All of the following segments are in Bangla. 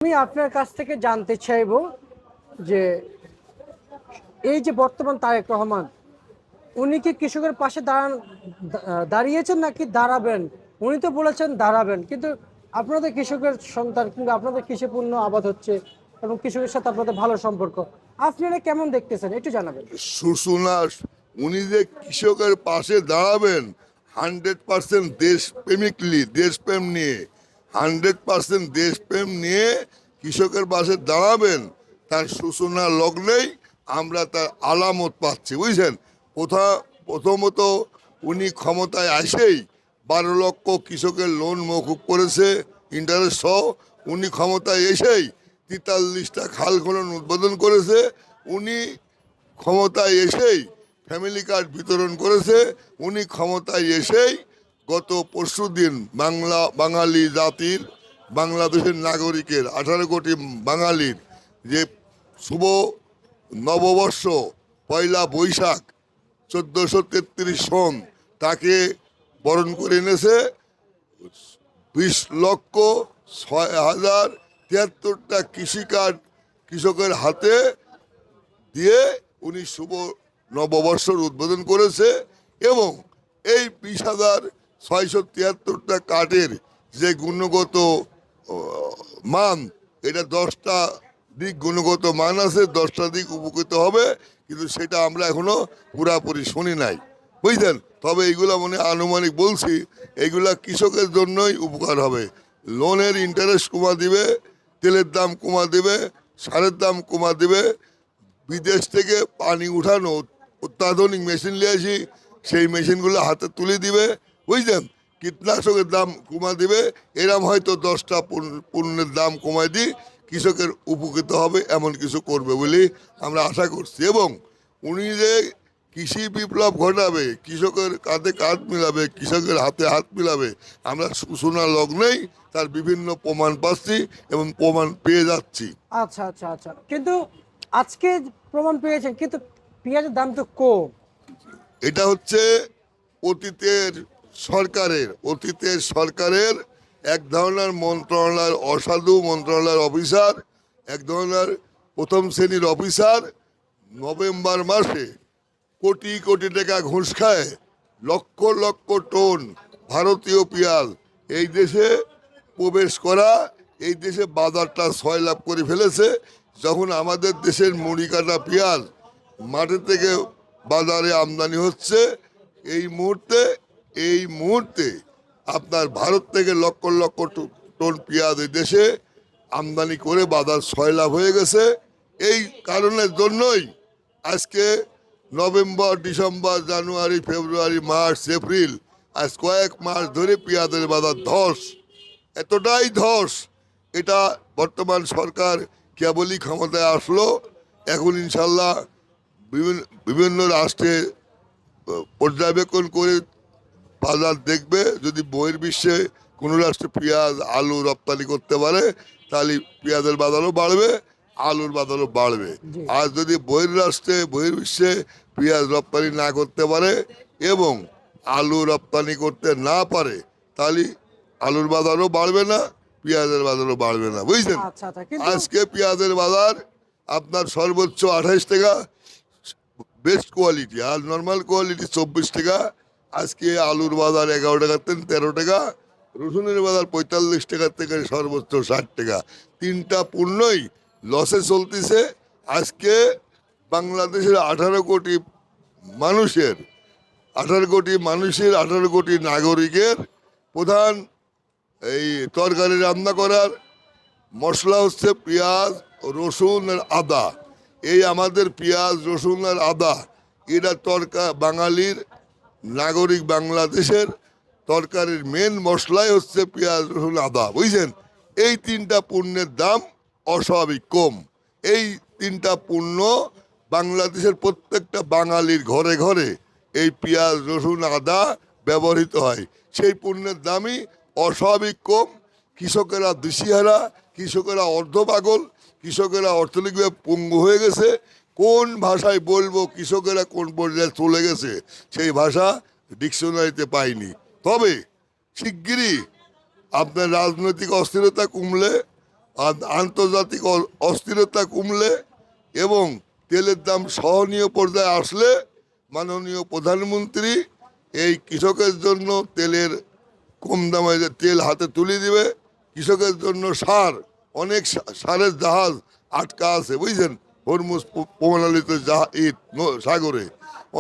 আমি আপনার কাছ থেকে জানতে চাইবো যে এই যে বর্তমান তারেক রহমান, উনি কি কৃষকের পাশে দাঁড়িয়েছেন নাকি দাঁড়াবেন? উনি তো বলেছেন দাঁড়াবেন, কিন্তু আপনাদের কৃষকের সন্তান কিংবা আপনাদের কৃষি পণ্য আবাদ হচ্ছে এবং কৃষকের সাথে আপনাদের ভালো সম্পর্ক, আপনারা কেমন দেখতেছেন একটু জানাবেন। সুসুনাস উনি যে কৃষকের পাশে দাঁড়াবেন 100% দেশপ্রেম নিয়ে, 100% দেশপ্রেম নিয়ে কৃষকের পাশে দাঁড়াবেন, তার সূচনা লগ্নেই আমরা তার আলামত পাচ্ছি, বুঝছেন। প্রথমত উনি ক্ষমতায় আসেই 12 লক্ষ কৃষকের লোন মকুব করেছে, ইন্টারেস্ট সহ। উনি ক্ষমতায় এসেই 43টা খাল খনন উদ্বোধন করেছে। উনি ক্ষমতায় এসেই ফ্যামিলি কার্ড বিতরণ করেছে। উনি ক্ষমতায় এসেই গত পরশুদিন বাঙালি জাতির, বাংলাদেশের নাগরিকের 18 কোটি বাঙালির যে শুভ নববর্ষ পয়লা বৈশাখ 1433 সন, তাকে বরণ করে এনেছে 20,06,073টা কৃষি কার্ড কৃষকের হাতে দিয়ে উনি শুভ নববর্ষর উদ্বোধন করেছে। এবং এই 20,673টা কার্ডের যে গুণগত মান, এটা 10টা দিক গুণগত মান আছে, 10টা দিক উপকৃত হবে, কিন্তু সেটা আমরা এখনো পুরাপুরি শুনি নাই, বুঝলেন। তবে এইগুলা আনুমানিক বলছি, এইগুলা কৃষকের জন্যই উপকার হবে। লোনের ইন্টারেস্ট কমা দিবে, তেলের দাম কমা দিবে, সারের দাম কমা দিবে, বিদেশ থেকে পানি উঠানো অত্যাধুনিক মেশিন নিয়ে আসি, সেই মেশিনগুলো হাতে তুলে দিবে, বুঝলেন। কীটনাশকের দাম কমা দিবে। এরম হয়তো 10টা পণ্যের দাম কমায় দিই, কৃষকের উপকৃত হবে, এমন কিছু করবে বলে আমরা আশা করছি। এবং উনি যে কৃষি বিপ্লব ঘটাবে, কৃষকের কাঁধে কাঁধ মিলাবে, কৃষকের হাতে হাত মিলাবে, আমরা সূচনা লগ্নেই তার বিভিন্ন প্রমাণ পাচ্ছি এবং প্রমাণ পেয়ে যাচ্ছি। আচ্ছা আচ্ছা আচ্ছা, কিন্তু আজকে প্রমাণ পেয়েছেন, কিন্তু পেঁয়াজের দাম তো কম। এটা হচ্ছে অতীতের সরকারের এক ধরনের মন্ত্রণালয়ের অসাধু মন্ত্রণালয়ের অফিসার, এক ধরনের প্রথম শ্রেণীর অফিসার নভেম্বর মাসে কোটি কোটি টাকা ঘুষ খায় লক্ষ লক্ষ টন ভারতীয় পেঁয়াজ এই দেশে প্রবেশ করা, এই দেশে বাজারটা সয়লাভ করে ফেলেছে। যখন আমাদের দেশের মুড়ি কাটা পেঁয়াজ মাঠে থেকে বাজারে আমদানি হচ্ছে, এই মুহূর্তে আপনার ভারত থেকে লক্ষ লক্ষ টন পেঁয়াজ এই দেশে আমদানি করে বাজার সয়লাভ হয়ে গেছে। এই কারণের জন্যই আজকে নভেম্বর, ডিসেম্বর, জানুয়ারি, ফেব্রুয়ারি, মার্চ, এপ্রিল, আজ কয়েক মাস ধরে পেঁয়াজের বাজার ধস, এতটাই ধস। এটা বর্তমান সরকার কেবলই ক্ষমতায় আসলো, এখন ইনশাল্লাহ বিভিন্ন রাষ্ট্রে পর্যবেক্ষণ করে বাজার দেখবে, যদি বহির্বিশ্বে কোনো রাষ্ট্রে পেঁয়াজ আলু রপ্তানি করতে পারে, তাহলে পেঁয়াজের বাজারও বাড়বে, আলুর বাজারও বাড়বে। জি। আর যদি বহির্বিশ্বে পেঁয়াজ রপ্তানি না করতে পারে এবং আলু রপ্তানি করতে না পারে, তাহলে আলুর বাজারও বাড়বে না, পেঁয়াজের বাজারও বাড়বে না, বুঝছেন। আচ্ছা আচ্ছা, কিন্তু আজকে পেঁয়াজের বাজার আপনার সর্বোচ্চ 28 টাকা, বেস্ট কোয়ালিটি, আর নর্মাল কোয়ালিটি 24 টাকা। আজকে আলুর বাজার 11 টাকা থেকে 13 টাকা, রসুনের বাজার 45 টাকা থেকে সর্বোচ্চ 60 টাকা। তিনটা পণ্যই লসে চলতেছে। আজকে বাংলাদেশের 18 কোটি নাগরিকের প্রধান এই তরকারি রান্না করার মশলা হচ্ছে পেঁয়াজ, রসুন আর আদা। এই আমাদের পেঁয়াজ, রসুন আর আদা, এটা বাঙালির নাগরিক বাংলাদেশের তরকারির মেন মশলাই হচ্ছে পেঁয়াজ, রসুন, আদা, বুঝছেন। এই তিনটা পণ্যের দাম অস্বাভাবিক কম। এই তিনটা পণ্য বাংলাদেশের প্রত্যেকটা বাঙালির ঘরে ঘরে এই পেঁয়াজ, রসুন, আদা ব্যবহৃত হয়। সেই পণ্যের দামই অস্বাভাবিক কম। কৃষকেরা দিশেহারা, কৃষকেরা অর্ধপাগল, কৃষকেরা অর্থনৈতিকভাবে পঙ্গু হয়ে গেছে। কোন ভাষায় বলবো কৃষকেরা কোন পর্যায়ে চলে গেছে, সেই ভাষা ডিকশনারিতে পাইনি। তবে শিগগিরই আপনার রাজনৈতিক অস্থিরতা কমলে আন্তর্জাতিক অস্থিরতা কমলে এবং তেলের দাম সহনীয় পর্যায়ে আসলে মাননীয় প্রধানমন্ত্রী এই কৃষকের জন্য তেলের কম দামে যে তেল হাতে তুলে দিবে। কৃষকের জন্য সার, অনেক সারের জাহাজ আটকা আছে বুঝছেন, হরমুজ প্রণালীতে সাগরে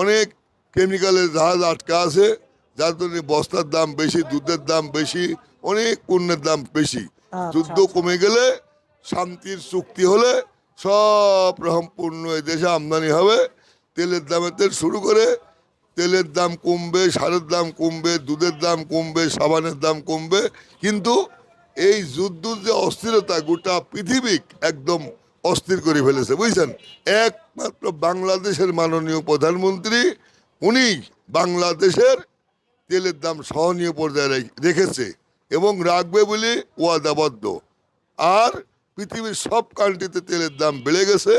অনেক কেমিক্যালের জাহাজ আটকা আছে, যার জন্য বস্তার দাম বেশি, দুধের দাম বেশি, অনেক পণ্যের দাম বেশি। আচ্ছা, যুদ্ধ আচ্ছা। কমে গেলে, শান্তির চুক্তি হলে সব রকম পণ্য এই দেশে আমদানি হবে। তেলের দামেতে শুরু করে তেলের দাম কমবে, সারের দাম কমবে, দুধের দাম কমবে, সাবানের দাম কমবে। কিন্তু এই যুদ্ধ যে অস্থিরতা গোটা পৃথিবী একদম অস্থির করে ফেলেছে বুঝছেন। একমাত্র বাংলাদেশের মাননীয় প্রধানমন্ত্রী, উনি বাংলাদেশের তেলের দাম সহনীয় পর্যায়ে রেখেছে এবং রাখবে বলে ওয়াদাবদ্ধ। আর পৃথিবীর সব কান্ট্রিতে তেলের দাম বেড়ে গেছে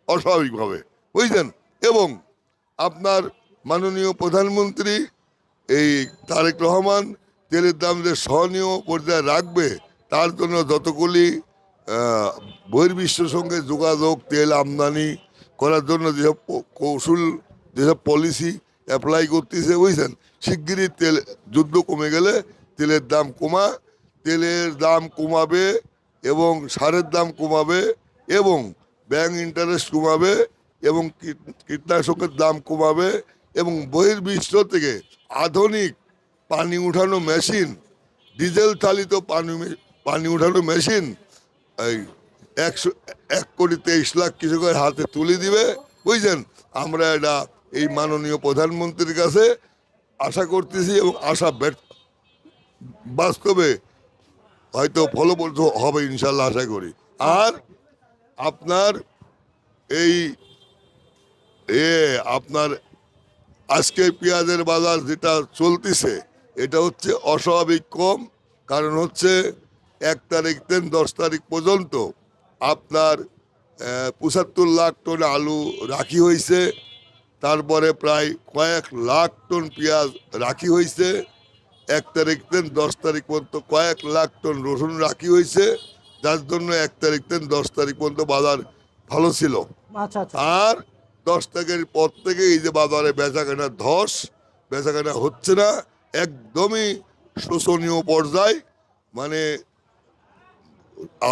অস্বাভাবিকভাবে বুঝলেন। এবং আপনার মাননীয় প্রধানমন্ত্রী এই তারেক রহমান তেলের দাম যে সহনীয় পর্যায়ে রাখবে, তার জন্য যতগুলি বহির্বিশ্বের সঙ্গে যোগাযোগ, তেল আমদানি করার জন্য যেসব কৌশল, যেসব পলিসি অ্যাপ্লাই করতেছে বুঝছেন। শিগগিরই তেল যুদ্ধ কমে গেলে তেলের দাম তেলের দাম কমাবে এবং সারের দাম কমাবে এবং ব্যাংক ইন্টারেস্ট কমাবে এবং কীটনাশকের দাম কমাবে এবং বহির্বিশ্ব থেকে আধুনিক পানি উঠানো মেশিন, ডিজেল চালিত পানি উঠানো মেশিন এই 1,23,00,000 কৃষকের হাতে তুলে দিবে বুঝছেন। আমরা এটা এই মাননীয় প্রধানমন্ত্রীর কাছে আশা করতেছি এবং বাস্তবে হয়তো ফলপ্রসূ হবে ইনশাল্লাহ আশা করি। আর আপনার এই আপনার আজকে পেঁয়াজের বাজার যেটা চলতেছে এটা হচ্ছে অস্বাভাবিক কম। কারণ হচ্ছে 1 তারিখ থেকে 10 তারিখ পর্যন্ত আপনার 75 লাখ টন আলু রাখি হয়েছে, তারপরে প্রায় কয়েক লাখ টন পেঁয়াজ রাখি হয়েছে। 1 তারিখ থেকে 10 তারিখ পর্যন্ত কয়েক লাখ টন রসুন রাখি হয়েছে, যার জন্য 1 তারিখ থেকে 10 তারিখ পর্যন্ত বাজার ভালো ছিল। আচ্ছা, আচ্ছা। আর 10 তারিখের পর থেকে এই যে বাজারে বেচাকেনা বেচাকেনা হচ্ছে না, একদমই শোচনীয় পর্যায়। মানে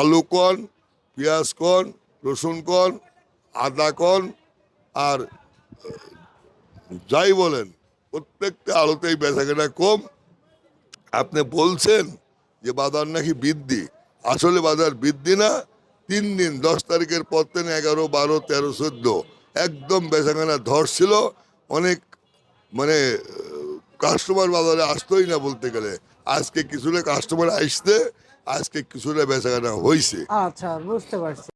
আলু কন, পেঁয়াজ কন, রসুন কন, আদা কন, আর যাই বলেন প্রত্যেকটা আলুতেই বেচাকেনা কম। আপনি বলছেন যে বাজার নাকি বৃদ্ধি, আসলে বাজার বৃদ্ধি না। 3 দিন 10 তারিখের পর থেকে 11, 12, 13, 14 একদম বেচাকেনা ছিল। অনেক মানে কাস্টমার বাজারে আসতোই না বলতে গেলে। আজকে কিছুটা কাস্টমার আসছে, আজকে কিছুটা বেচাকেনা হয়েছে। আচ্ছা, বুঝতে পারছি।